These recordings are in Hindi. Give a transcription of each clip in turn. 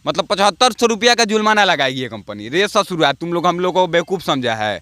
मतलब 7500 रुपया का जुर्माना लगाएगी ये कंपनी। रे ससुरा, तुम लोग हम लोग को बेवकूफ़ समझा है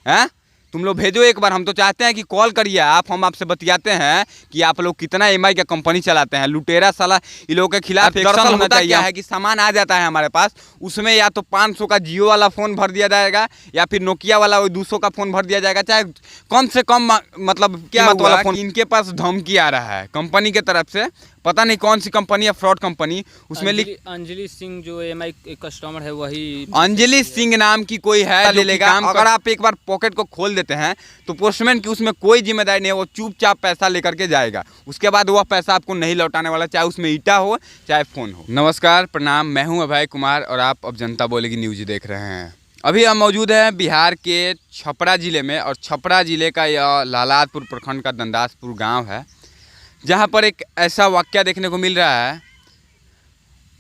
हैं? तुम लोग भेजो एक बार, हम तो चाहते हैं कि कॉल करिए आप, हम आपसे बतियाते हैं कि आप लोग कितना एमआई का कंपनी चलाते हैं। लुटेरा साला इन लोगों के खिलाफ एक्शन होना चाहिए। क्या है कि सामान आ जाता है हमारे पास, उसमें या तो 500 का जियो वाला फ़ोन भर दिया जाएगा या फिर नोकिया वाला वही 200 का फ़ोन भर दिया जाएगा, चाहे कम से कम मतलब कीमत वाला फ़ोन। इनके पास धमकी आ रहा है कंपनी की तरफ से, पता नहीं कौन सी कंपनी है, फ्रॉड कंपनी। उसमें अंजलि सिंह जो एमआई कस्टमर है वही अंजलि सिंह नाम की कोई है, ले लेगा। अगर आप एक बार पॉकेट को खोल देते हैं तो पोस्टमैन की उसमें कोई जिम्मेदारी नहीं है, वो चुपचाप पैसा लेकर के जाएगा। उसके बाद वह पैसा आपको नहीं लौटाने वाला, चाहे उसमें ईटा हो चाहे फ़ोन हो। नमस्कार, प्रणाम, मैं हूं अभय कुमार और आप अब जनता बोलेगी न्यूज़ देख रहे हैं। अभी हम मौजूद हैं बिहार के छपरा ज़िले में, और छपरा ज़िले का यह लालादपुर प्रखंड का दंदासपुर गाँव है, जहाँ पर एक ऐसा वाक़या देखने को मिल रहा है।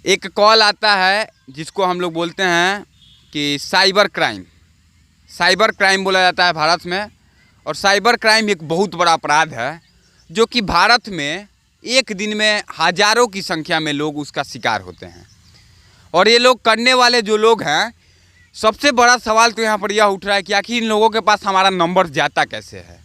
एक कॉल आता है जिसको हम लोग बोलते हैं कि साइबर क्राइम बोला जाता है भारत में। और साइबर क्राइम एक बहुत बड़ा अपराध है जो कि भारत में एक दिन में हज़ारों की संख्या में लोग उसका शिकार होते हैं। और ये लोग करने वाले जो लोग हैं, सबसे बड़ा सवाल तो यहाँ पर यह उठ रहा है कि आखिर इन लोगों के पास हमारा नंबर जाता कैसे है।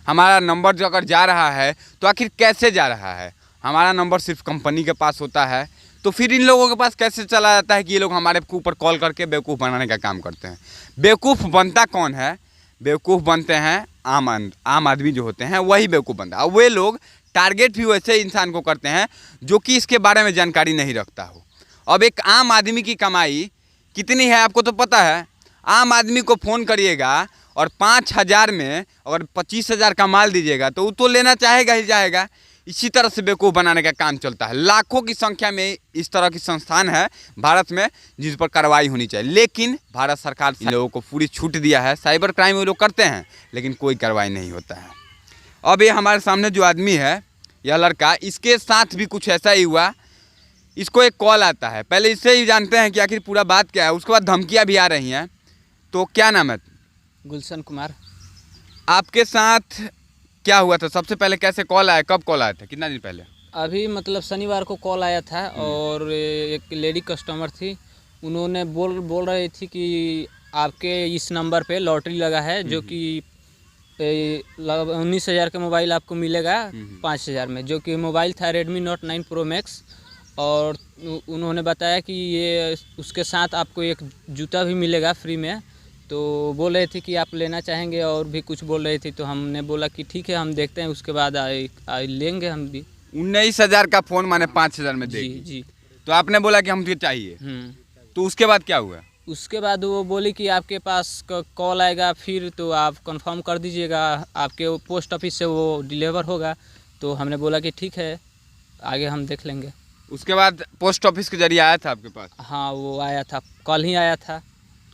हमारा नंबर जो अगर जा रहा है तो आखिर कैसे जा रहा है। हमारा नंबर सिर्फ कंपनी के पास होता है, तो फिर इन लोगों के पास कैसे चला जाता है कि ये लोग हमारे ऊपर कॉल करके बेवकूफ़ बनाने का काम करते हैं। बेवकूफ़ बनता कौन है? बेवकूफ़ बनते हैं आम आदमी जो होते हैं, वही बेवकूफ़ बनता है। और वे लोग टारगेट भी वैसे इंसान को करते हैं जो कि इसके बारे में जानकारी नहीं रखता हो। अब एक आम आदमी की कमाई कितनी है आपको तो पता है। आम आदमी को फ़ोन करिएगा और 5000 में अगर 25,000 का माल दीजिएगा तो वो तो लेना चाहेगा ही चाहेगा। इसी तरह से बेवकूफ़ बनाने का काम चलता है। लाखों की संख्या में इस तरह की संस्थान है भारत में जिस पर कार्रवाई होनी चाहिए, लेकिन भारत सरकार इन लोगों को पूरी छूट दिया है। साइबर क्राइम वो लोग करते हैं लेकिन कोई कार्रवाई नहीं होता है। अब ये हमारे सामने जो आदमी है, यह लड़का, इसके साथ भी कुछ ऐसा ही हुआ। इसको एक कॉल आता है, पहले इससे ही जानते हैं कि आखिर पूरा बात क्या है। उसके बाद धमकियाँ भी आ रही हैं। तो क्या नाम है? गुलशन कुमार। आपके साथ क्या हुआ था? सबसे पहले कैसे कॉल आया, कब कॉल आया था, कितना दिन पहले? अभी मतलब शनिवार को कॉल आया था और एक लेडी कस्टमर थी, उन्होंने बोल रही थी कि आपके इस नंबर पे लॉटरी लगा है जो कि 19,000 का मोबाइल आपको मिलेगा 5,000 में, जो कि मोबाइल था Redmi Note 9 Pro Max। और उन्होंने बताया कि ये उसके साथ आपको एक जूता भी मिलेगा फ्री में। तो बोल रहे थे कि आप लेना चाहेंगे, और भी कुछ बोल रही थी। तो हमने बोला कि ठीक है, हम देखते हैं, उसके बाद लेंगे हम भी। 19,000 का फ़ोन माने 5,000 में देगी? जी। तो आपने बोला कि हमको चाहिए। तो उसके बाद क्या हुआ? उसके बाद वो बोली कि आपके पास कॉल आएगा फिर, तो आप कंफर्म कर दीजिएगा, आपके पोस्ट ऑफिस से वो डिलीवर होगा। तो हमने बोला कि ठीक है, आगे हम देख लेंगे। उसके बाद पोस्ट ऑफिस के जरिए आया था आपके पास? हाँ, वो आया था, कल ही आया था।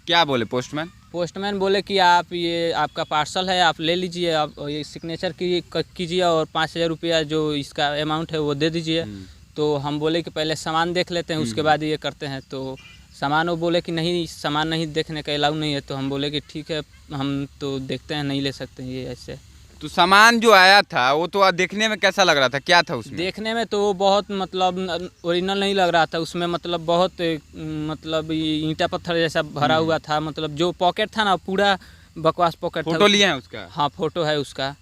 क्या बोले पोस्टमैन? पोस्टमैन बोले कि आप ये आपका पार्सल है, आप ले लीजिए, आप ये सिग्नेचर कीजिए और 5,000 रुपया जो इसका अमाउंट है वो दे दीजिए। तो हम बोले कि पहले सामान देख लेते हैं, उसके बाद ये करते हैं। तो सामान वो बोले कि नहीं, सामान नहीं देखने का अलाउ नहीं है। तो हम बोले कि ठीक है, हम तो देखते हैं, नहीं ले सकते ये ऐसे। तो सामान जो आया था वो तो देखने में कैसा लग रहा था, क्या था उसमें? देखने में तो बहुत मतलब ओरिजिनल नहीं लग रहा था। उसमें मतलब बहुत मतलब ईंटा पत्थर जैसा भरा हुआ था। मतलब जो पॉकेट था ना, पूरा बकवास पॉकेट था। फोटो लिए हैं उसका? हाँ, फोटो है उसका।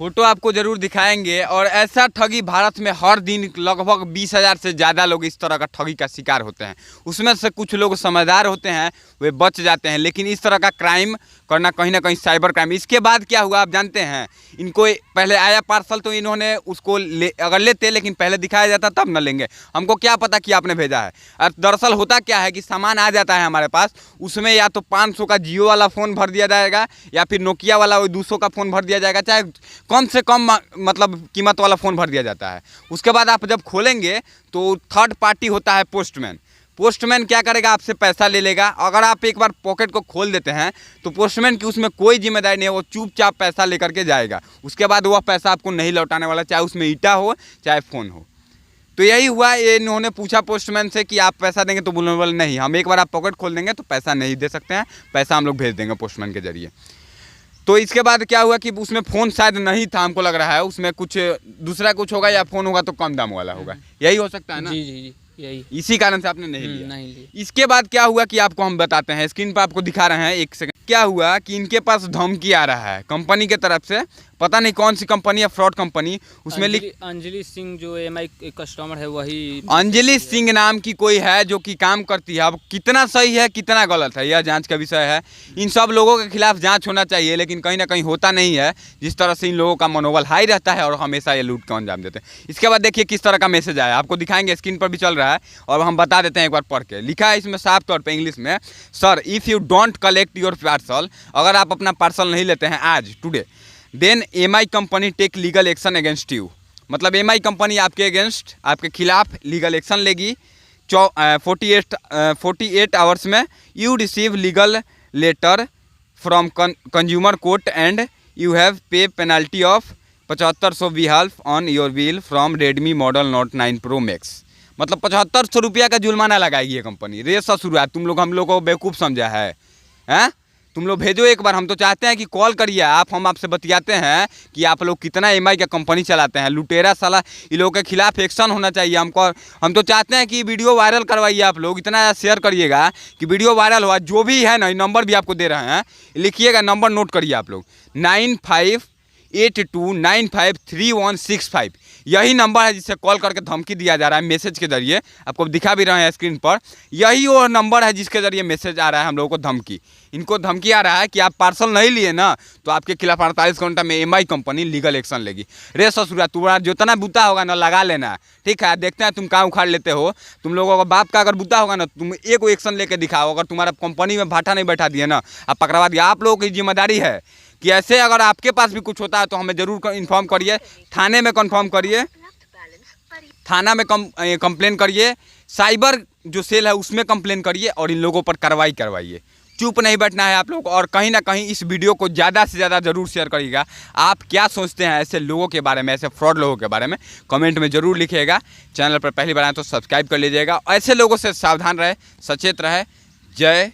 फोटो आपको ज़रूर दिखाएंगे। और ऐसा ठगी भारत में हर दिन लगभग 20,000 से ज़्यादा लोग इस तरह का ठगी का शिकार होते हैं। उसमें से कुछ लोग समझदार होते हैं, वे बच जाते हैं, लेकिन इस तरह का क्राइम करना कहीं ना कहीं साइबर क्राइम। इसके बाद क्या हुआ आप जानते हैं? इनको पहले आया पार्सल तो इन्होंने उसको अगर लेते, लेकिन पहले दिखाया जाता तब न लेंगे। हमको क्या पता कि आपने भेजा है। और दरअसल होता क्या है कि सामान आ जाता है हमारे पास, उसमें या तो 500 का जियो वाला फ़ोन भर दिया जाएगा या फिर नोकिया वाला वही 200 का फ़ोन भर दिया जाएगा, चाहे कम से कम मतलब कीमत वाला फ़ोन भर दिया जाता है। उसके बाद आप जब खोलेंगे तो थर्ड पार्टी होता है पोस्टमैन क्या करेगा, आपसे पैसा ले लेगा। अगर आप एक बार पॉकेट को खोल देते हैं तो पोस्टमैन की उसमें कोई जिम्मेदारी नहीं है, वो चुपचाप पैसा लेकर के जाएगा। उसके बाद वह पैसा आपको नहीं लौटाने वाला, चाहे उसमें ईटा हो चाहे फ़ोन हो। तो यही हुआ। ये इन्होंने पूछा पोस्टमैन से कि आप पैसा देंगे, तो बोलने वाले नहीं, हम एक बार आप पॉकेट खोल देंगे तो पैसा नहीं दे सकते हैं, पैसा हम लोग भेज देंगे पोस्टमैन के जरिए। तो इसके बाद क्या हुआ कि उसमें फ़ोन शायद नहीं था, हमको लग रहा है उसमें कुछ दूसरा कुछ होगा, या फ़ोन होगा तो कम दाम वाला होगा, यही हो सकता है ना? जी। यही इसी कारण से आपने नहीं लिया। नहीं लिया। इसके बाद क्या हुआ कि आपको हम बताते हैं, स्क्रीन पर आपको दिखा रहे हैं, एक सेकंड। क्या हुआ कि इनके पास धमकी आ रहा है कंपनी के तरफ से, पता नहीं कौन सी कंपनी है, फ्रॉड कंपनी, उसमें अंजलि सिंह जो EMI कस्टमर है वही, अंजलि सिंह नाम की कोई है जो कि काम करती है। अब कितना सही है कितना गलत है यह जांच का विषय है। इन सब लोगों के खिलाफ जांच होना चाहिए, लेकिन कहीं ना कहीं होता नहीं है। जिस तरह से इन लोगों का मनोबल हाई रहता है और हमेशा ये लूट को अंजाम देते हैं। इसके बाद देखिए किस तरह का मैसेज आया, आपको दिखाएंगे, स्क्रीन पर भी चल रहा है और हम बता देते हैं एक बार पढ़ के। लिखा है इसमें साफ तौर पर इंग्लिश में, sir if you don't collect your parcel, अगर आप अपना पार्सल नहीं लेते हैं आज today, then EMI company take legal action against you. मतलब EMI कंपनी आपके अगेंस्ट, आपके खिलाफ लीगल एक्शन लेगी। 48 आवर्स में you receive legal letter from consumer court and you have pay penalty of 7500 बिहाल्फ on your bill from Redmi model note 9 pro max. मतलब 7500 रुपया का जुर्माना लगाएगी ये कंपनी। रे शुरुआत तुम लोग हम लोग को बेवकूफ़ समझा है हैं? तुम लोग भेजो एक बार, हम तो चाहते हैं कि कॉल करिए आप, हम आपसे बतियाते हैं कि आप लोग कितना EMI का कंपनी चलाते हैं। लुटेरा साला, इन लोगों के खिलाफ एक्शन होना चाहिए हमको। हम तो चाहते हैं कि वीडियो वायरल करवाइए आप लोग, इतना शेयर करिएगा कि वीडियो वायरल हुआ। जो भी है ना, नंबर भी आपको दे रहे हैं, लिखिएगा, नंबर नोट करिए आप लोग, 9582953165। यही नंबर है जिससे कॉल करके धमकी दिया जा रहा है मैसेज के जरिए, आपको दिखा भी रहे हैं स्क्रीन पर। यही वो नंबर है जिसके जरिए मैसेज आ रहा है हम लोगों को धमकी। इनको धमकी आ रहा है कि आप पार्सल नहीं लिए ना तो आपके खिलाफ 48 घंटा में EMI कंपनी लीगल एक्शन लेगी। रे ससुरा, तुम्हारा जितना बूता होगा ना लगा लेना, ठीक है? देखते हैं तुम कहाँ उखाड़ लेते हो। तुम लोगों का बाप का अगर बूता होगा ना, तुम एक एक्शन लेके दिखाओ। अगर तुम्हारा कंपनी में भाटा नहीं बैठा दिया ना, आप पकड़वा दिया। आप लोगों की जिम्मेदारी है कि ऐसे अगर आपके पास भी कुछ होता है तो हमें ज़रूर इन्फॉर्म करिए, थाने में कन्फर्म करिए, थाना में कंप्लेन करिए, साइबर जो सेल है उसमें कंप्लेन करिए और इन लोगों पर कार्रवाई करवाइए। चुप नहीं बैठना है आप लोग। और कहीं ना कहीं इस वीडियो को ज़्यादा से ज़्यादा ज़रूर शेयर करिएगा। आप क्या सोचते हैं ऐसे लोगों के बारे में, ऐसे फ्रॉड लोगों के बारे में, कमेंट में ज़रूर लिखिएगा। चैनल पर पहली बार आए तो सब्सक्राइब कर लीजिएगा। ऐसे लोगों से सावधान रहे, सचेत रहे। जय